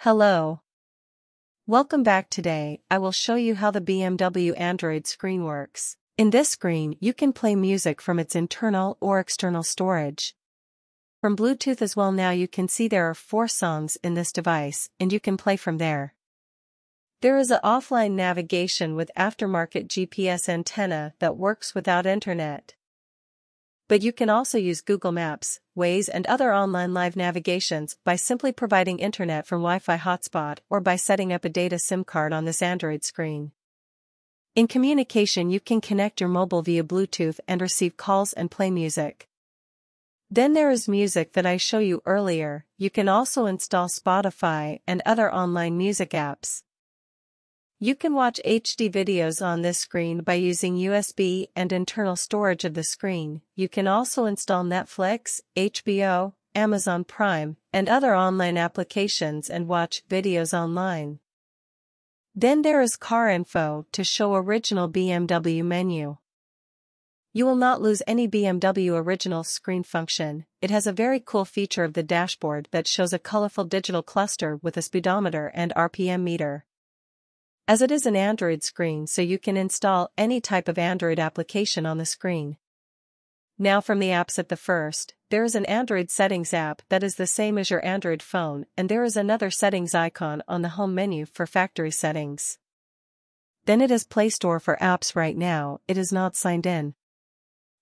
Hello. Welcome back. Today, I will show you how the BMW Android Screen works. In this screen, you can play music from its internal or external storage. From Bluetooth as well. Now you can see there are 4 songs in this device, and you can play from there. There is an offline navigation with aftermarket GPS antenna that works without internet. But you can also use Google Maps, Waze and other online live navigations by simply providing internet from Wi-Fi hotspot or by setting up a data SIM card on this Android screen. In communication, you can connect your mobile via Bluetooth and receive calls and play music. Then there is music that I showed you earlier. You can also install Spotify and other online music apps. You can watch HD videos on this screen by using USB and internal storage of the screen. You can also install Netflix, HBO, Amazon Prime, and other online applications and watch videos online. Then there is car info to show original BMW menu. You will not lose any BMW original screen function. It has a very cool feature of the dashboard that shows a colorful digital cluster with a speedometer and RPM meter. As it is an Android screen, so you can install any type of Android application on the screen. Now from the apps at the first, there is an Android settings app that is the same as your Android phone, and there is another settings icon on the home menu for factory settings. Then it is Play Store for apps. Right now, it is not signed in.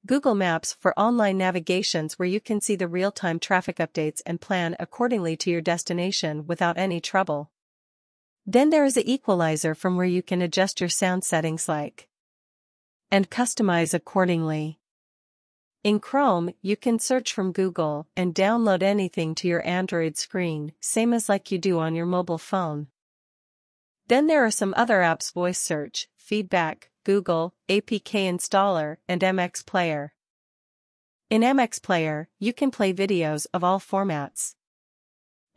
Google Maps for online navigations where you can see the real-time traffic updates and plan accordingly to your destination without any trouble. Then there is an equalizer from where you can adjust your sound settings and customize accordingly. In Chrome, you can search from Google and download anything to your Android screen, same as like you do on your mobile phone. Then there are some other apps: Voice Search, Feedback, Google, APK Installer, and MX Player. In MX Player, you can play videos of all formats.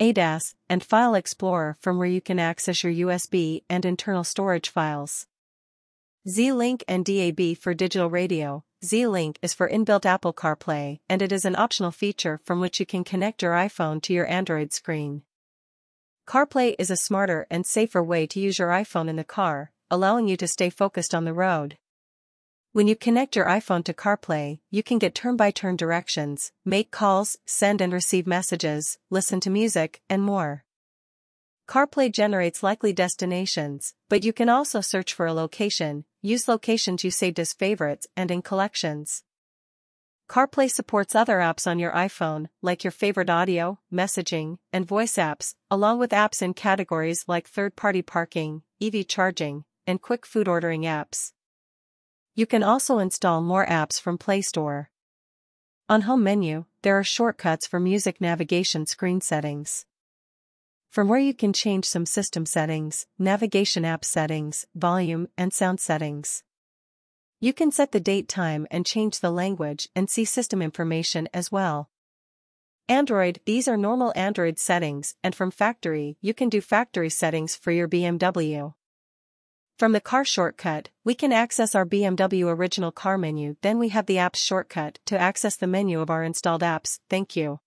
Adress and File Explorer from where you can access your USB and internal storage files. Z-Link and DAB for digital radio. Z-Link is for inbuilt Apple CarPlay, and it is an optional feature from which you can connect your iPhone to your Android screen. CarPlay is a smarter and safer way to use your iPhone in the car, allowing you to stay focused on the road. When you connect your iPhone to CarPlay, you can get turn-by-turn directions, make calls, send and receive messages, listen to music, and more. CarPlay generates likely destinations, but you can also search for a location, use locations you saved as favorites and in collections. CarPlay supports other apps on your iPhone, like your favorite audio, messaging, and voice apps, along with apps in categories like third-party parking, EV charging, and quick food ordering apps. You can also install more apps from Play Store. On Home menu, there are shortcuts for music navigation screen settings. From where you can change some system settings, navigation app settings, volume, and sound settings. You can set the date, time, and change the language and see system information as well. Android, these are normal Android settings, and from factory, you can do factory settings for your BMW. From the car shortcut, we can access our BMW original car menu. Then we have the apps shortcut to access the menu of our installed apps. Thank you.